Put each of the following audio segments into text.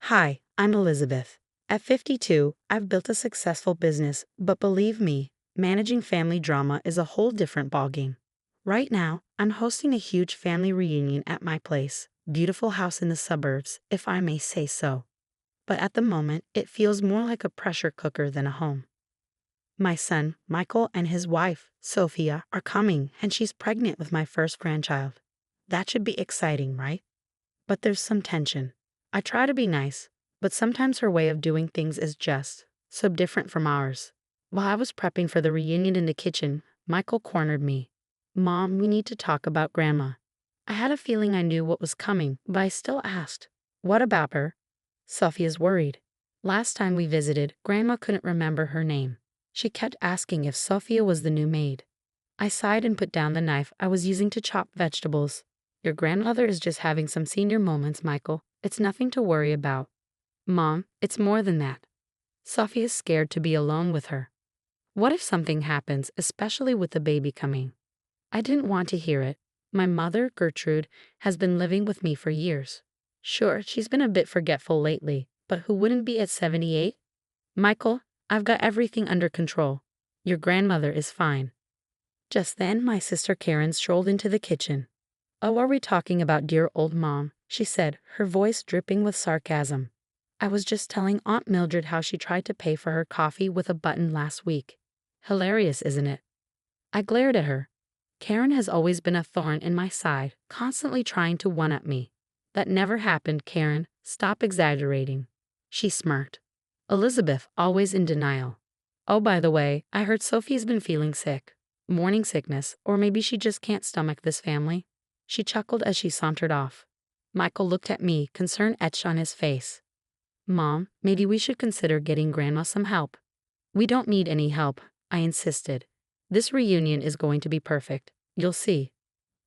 Hi, I'm Elizabeth. At 52, I've built a successful business, but believe me, managing family drama is a whole different ballgame. Right now, I'm hosting a huge family reunion at my place, beautiful house in the suburbs, if I may say so. But at the moment, it feels more like a pressure cooker than a home. My son, Michael, and his wife, Sophia, are coming, and she's pregnant with my first grandchild. That should be exciting, right? But there's some tension. I try to be nice, but sometimes her way of doing things is just so different from ours. While I was prepping for the reunion in the kitchen, Michael cornered me. Mom, we need to talk about Grandma. I had a feeling I knew what was coming, but I still asked, what about her? Sophia's worried. Last time we visited, Grandma couldn't remember her name. She kept asking if Sophia was the new maid. I sighed and put down the knife I was using to chop vegetables. Your grandmother is just having some senior moments, Michael. It's nothing to worry about. Mom, it's more than that. Sophia's scared to be alone with her. What if something happens, especially with the baby coming? I didn't want to hear it. My mother, Gertrude, has been living with me for years. Sure, she's been a bit forgetful lately, but who wouldn't be at 78? Michael, I've got everything under control. Your grandmother is fine. Just then, my sister Karen strolled into the kitchen. Oh, are we talking about dear old Mom? She said, her voice dripping with sarcasm. I was just telling Aunt Mildred how she tried to pay for her coffee with a button last week. Hilarious, isn't it? I glared at her. Karen has always been a thorn in my side, constantly trying to one-up me. That never happened, Karen. Stop exaggerating. She smirked. Elizabeth, always in denial. Oh, by the way, I heard Sophie's been feeling sick. Morning sickness, or maybe she just can't stomach this family. She chuckled as she sauntered off. Michael looked at me, concern etched on his face. Mom, maybe we should consider getting Grandma some help. We don't need any help, I insisted. This reunion is going to be perfect. You'll see.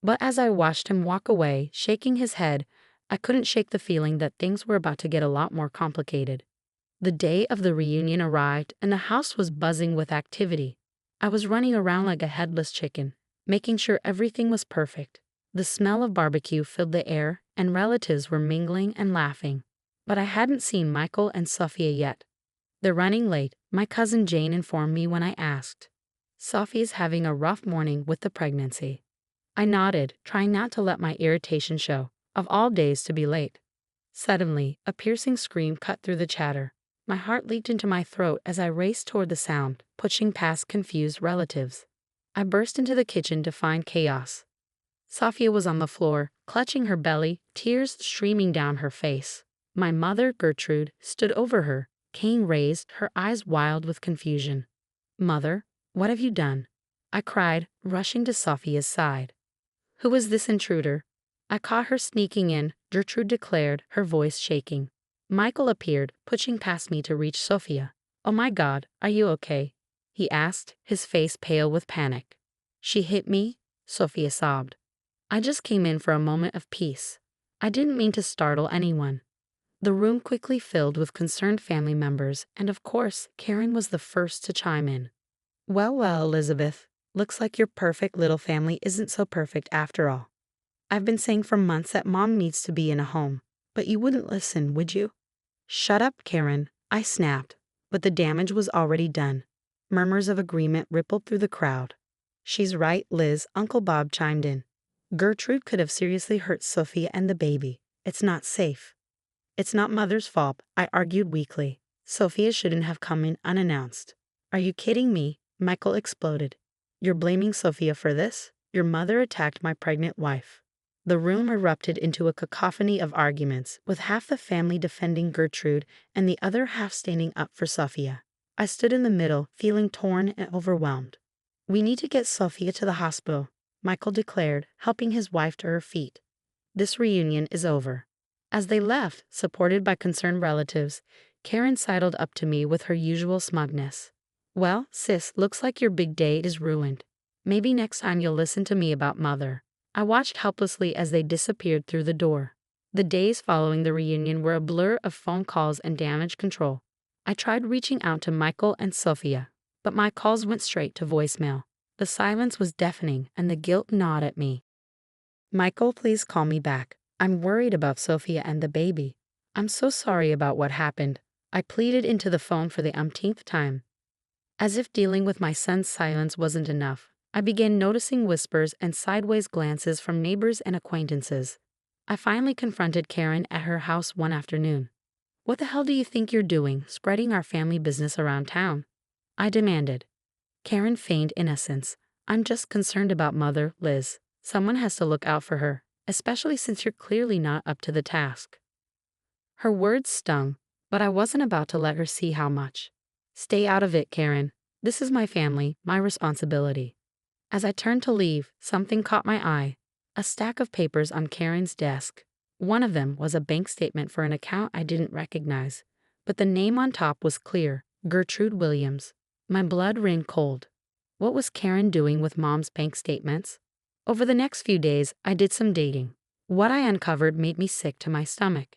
But as I watched him walk away, shaking his head, I couldn't shake the feeling that things were about to get a lot more complicated. The day of the reunion arrived, and the house was buzzing with activity. I was running around like a headless chicken, making sure everything was perfect. The smell of barbecue filled the air, and relatives were mingling and laughing. But I hadn't seen Michael and Sophia yet. They're running late, my cousin Jane informed me when I asked. Sophie's having a rough morning with the pregnancy. I nodded, trying not to let my irritation show. Of all days to be late. Suddenly, a piercing scream cut through the chatter. My heart leaped into my throat as I raced toward the sound, pushing past confused relatives. I burst into the kitchen to find chaos. Sophia was on the floor, clutching her belly, tears streaming down her face. My mother, Gertrude, stood over her, cane raised, her eyes wild with confusion. Mother, what have you done? I cried, rushing to Sophia's side. Who is this intruder? I caught her sneaking in, Gertrude declared, her voice shaking. Michael appeared, pushing past me to reach Sophia. Oh my God, are you okay? He asked, his face pale with panic. She hit me? Sophia sobbed. I just came in for a moment of peace. I didn't mean to startle anyone. The room quickly filled with concerned family members, and of course, Karen was the first to chime in. Well, Elizabeth, looks like your perfect little family isn't so perfect after all. I've been saying for months that Mom needs to be in a home, but you wouldn't listen, would you? Shut up, Karen, I snapped, but the damage was already done. Murmurs of agreement rippled through the crowd. She's right, Liz, Uncle Bob chimed in. Gertrude could have seriously hurt Sophia and the baby. It's not safe. It's not Mother's fault, I argued weakly. Sophia shouldn't have come in unannounced. Are you kidding me? Michael exploded. You're blaming Sophia for this? Your mother attacked my pregnant wife. The room erupted into a cacophony of arguments, with half the family defending Gertrude and the other half standing up for Sophia. I stood in the middle, feeling torn and overwhelmed. We need to get Sophia to the hospital, Michael declared, helping his wife to her feet. This reunion is over. As they left, supported by concerned relatives, Karen sidled up to me with her usual smugness. Well, sis, looks like your big day is ruined. Maybe next time you'll listen to me about Mother. I watched helplessly as they disappeared through the door. The days following the reunion were a blur of phone calls and damage control. I tried reaching out to Michael and Sophia, but my calls went straight to voicemail. The silence was deafening, and the guilt gnawed at me. Michael, please call me back. I'm worried about Sophia and the baby. I'm so sorry about what happened. I pleaded into the phone for the umpteenth time. As if dealing with my son's silence wasn't enough, I began noticing whispers and sideways glances from neighbors and acquaintances. I finally confronted Karen at her house one afternoon. "What the hell do you think you're doing, spreading our family business around town?" I demanded. Karen feigned innocence. "I'm just concerned about Mother, Liz. Someone has to look out for her, especially since you're clearly not up to the task." Her words stung, but I wasn't about to let her see how much. "Stay out of it, Karen. This is my family, my responsibility." As I turned to leave, something caught my eye. A stack of papers on Karen's desk. One of them was a bank statement for an account I didn't recognize, but the name on top was clear: Gertrude Williams. My blood ran cold. What was Karen doing with Mom's bank statements? Over the next few days, I did some digging. What I uncovered made me sick to my stomach.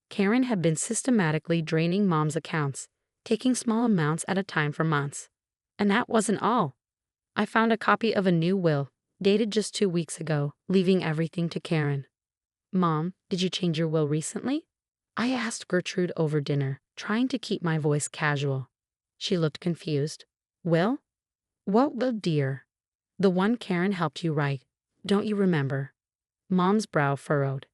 Karen had been systematically draining Mom's accounts, taking small amounts at a time for months. And that wasn't all. I found a copy of a new will, dated just 2 weeks ago, leaving everything to Karen. "Mom, did you change your will recently?" I asked Gertrude over dinner, trying to keep my voice casual. She looked confused. "Will? What will, dear?" "The one Karen helped you write. Don't you remember?" Mom's brow furrowed.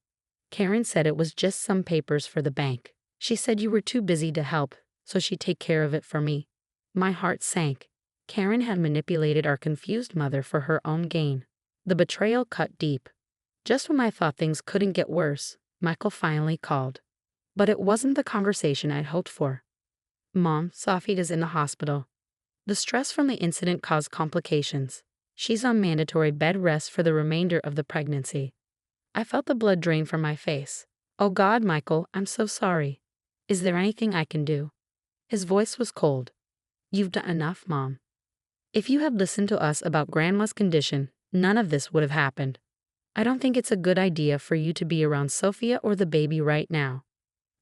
"Karen said it was just some papers for the bank. She said you were too busy to help, so she'd take care of it for me." My heart sank. Karen had manipulated our confused mother for her own gain. The betrayal cut deep. Just when I thought things couldn't get worse, Michael finally called. But it wasn't the conversation I'd hoped for. "Mom, Safita's in the hospital. The stress from the incident caused complications. She's on mandatory bed rest for the remainder of the pregnancy." I felt the blood drain from my face. "Oh God, Michael, I'm so sorry. Is there anything I can do?" His voice was cold. "You've done enough, Mom. If you had listened to us about Grandma's condition, none of this would have happened. I don't think it's a good idea for you to be around Sophia or the baby right now."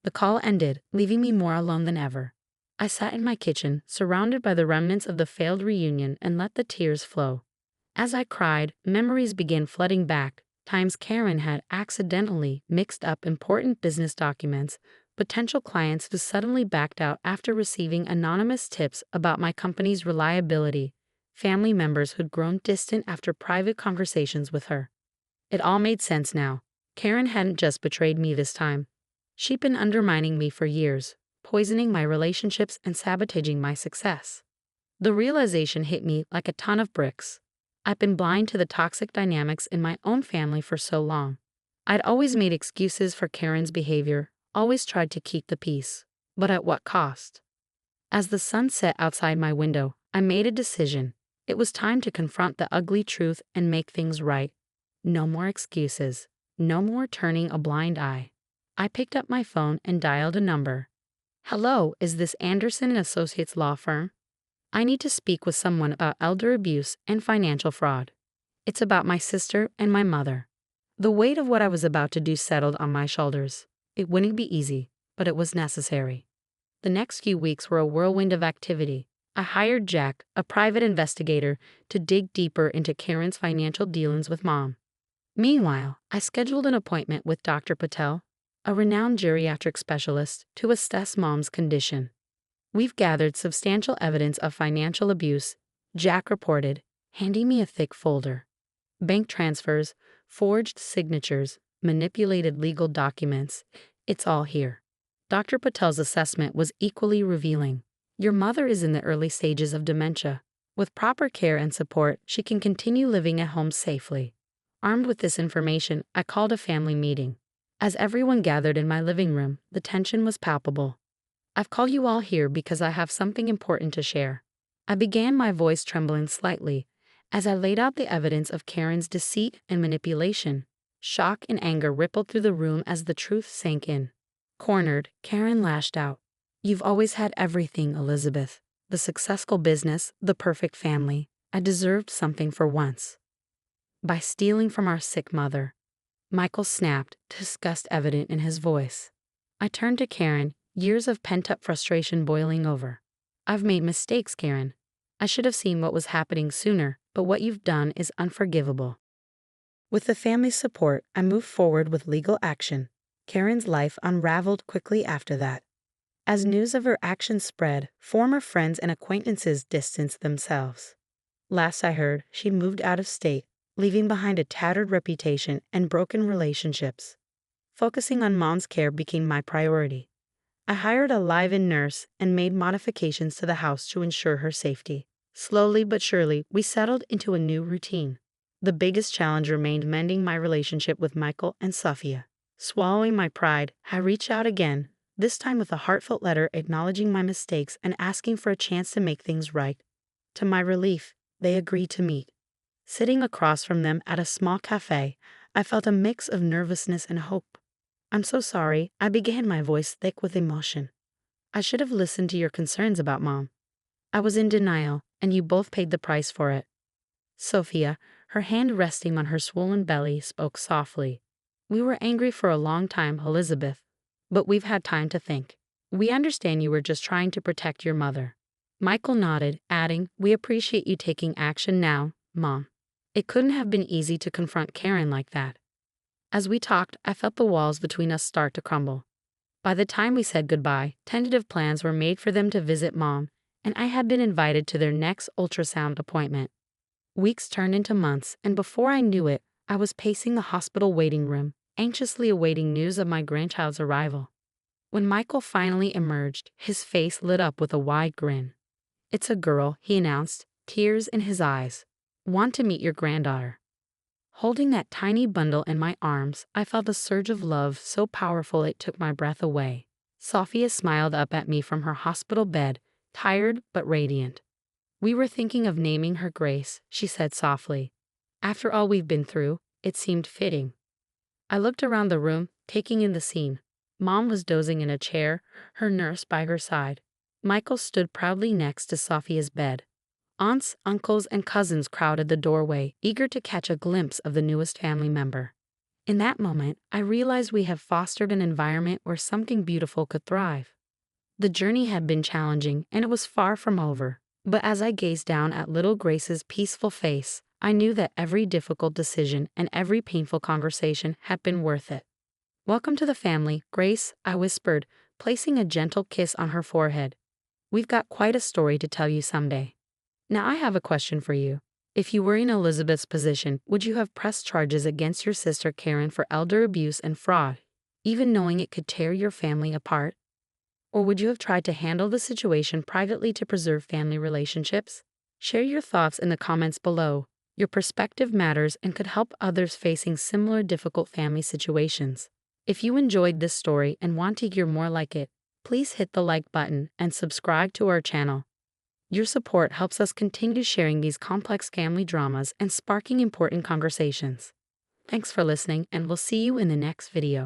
The call ended, leaving me more alone than ever. I sat in my kitchen, surrounded by the remnants of the failed reunion, and let the tears flow. As I cried, memories began flooding back, times Karen had accidentally mixed up important business documents, potential clients who suddenly backed out after receiving anonymous tips about my company's reliability, family members who'd grown distant after private conversations with her. It all made sense now. Karen hadn't just betrayed me this time. She'd been undermining me for years, poisoning my relationships and sabotaging my success. The realization hit me like a ton of bricks. I'd been blind to the toxic dynamics in my own family for so long. I'd always made excuses for Karen's behavior, always tried to keep the peace. But at what cost? As the sun set outside my window, I made a decision. It was time to confront the ugly truth and make things right. No more excuses. No more turning a blind eye. I picked up my phone and dialed a number. "Hello, is this Anderson and Associates law firm? I need to speak with someone about elder abuse and financial fraud. It's about my sister and my mother." The weight of what I was about to do settled on my shoulders. It wouldn't be easy, but it was necessary. The next few weeks were a whirlwind of activity. I hired Jack, a private investigator, to dig deeper into Karen's financial dealings with Mom. Meanwhile, I scheduled an appointment with Dr. Patel, a renowned geriatric specialist, to assess Mom's condition. "We've gathered substantial evidence of financial abuse," Jack reported, handing me a thick folder. "Bank transfers, forged signatures, manipulated legal documents. It's all here." Dr. Patel's assessment was equally revealing. "Your mother is in the early stages of dementia. With proper care and support, she can continue living at home safely." Armed with this information, I called a family meeting. As everyone gathered in my living room, the tension was palpable. "I've called you all here because I have something important to share." I began, my voice trembling slightly, as I laid out the evidence of Karen's deceit and manipulation. Shock and anger rippled through the room as the truth sank in. Cornered, Karen lashed out. "You've always had everything, Elizabeth. The successful business, the perfect family. I deserved something for once. By stealing from our sick mother." Michael snapped, disgust evident in his voice. I turned to Karen, years of pent-up frustration boiling over. "I've made mistakes, Karen. I should have seen what was happening sooner, but what you've done is unforgivable." With the family's support, I moved forward with legal action. Karen's life unraveled quickly after that. As news of her actions spread, former friends and acquaintances distanced themselves. Last I heard, she moved out of state, leaving behind a tattered reputation and broken relationships. Focusing on Mom's care became my priority. I hired a live-in nurse and made modifications to the house to ensure her safety. Slowly but surely, we settled into a new routine. The biggest challenge remained mending my relationship with Michael and Sophia. Swallowing my pride, I reached out again, this time with a heartfelt letter acknowledging my mistakes and asking for a chance to make things right. To my relief, they agreed to meet. Sitting across from them at a small cafe, I felt a mix of nervousness and hope. "I'm so sorry," I began, my voice thick with emotion. "I should have listened to your concerns about Mom. I was in denial, and you both paid the price for it." Sophia, her hand resting on her swollen belly, spoke softly. "We were angry for a long time, Elizabeth, but we've had time to think. We understand you were just trying to protect your mother." Michael nodded, adding, "We appreciate you taking action now, Mom. It couldn't have been easy to confront Karen like that." As we talked, I felt the walls between us start to crumble. By the time we said goodbye, tentative plans were made for them to visit Mom, and I had been invited to their next ultrasound appointment. Weeks turned into months, and before I knew it, I was pacing the hospital waiting room, anxiously awaiting news of my grandchild's arrival. When Michael finally emerged, his face lit up with a wide grin. "It's a girl," he announced, tears in his eyes. "Want to meet your granddaughter." Holding that tiny bundle in my arms, I felt a surge of love so powerful it took my breath away. Sophia smiled up at me from her hospital bed, tired but radiant. "We were thinking of naming her Grace," she said softly. "After all we've been through, it seemed fitting." I looked around the room, taking in the scene. Mom was dozing in a chair, her nurse by her side. Michael stood proudly next to Sophia's bed. Aunts, uncles, and cousins crowded the doorway, eager to catch a glimpse of the newest family member. In that moment, I realized we had fostered an environment where something beautiful could thrive. The journey had been challenging, and it was far from over. But as I gazed down at little Grace's peaceful face, I knew that every difficult decision and every painful conversation had been worth it. "Welcome to the family, Grace," I whispered, placing a gentle kiss on her forehead. "We've got quite a story to tell you someday." Now I have a question for you. If you were in Elizabeth's position, would you have pressed charges against your sister Karen for elder abuse and fraud, even knowing it could tear your family apart? Or would you have tried to handle the situation privately to preserve family relationships? Share your thoughts in the comments below. Your perspective matters and could help others facing similar difficult family situations. If you enjoyed this story and want to hear more like it, please hit the like button and subscribe to our channel. Your support helps us continue sharing these complex family dramas and sparking important conversations. Thanks for listening, and we'll see you in the next video.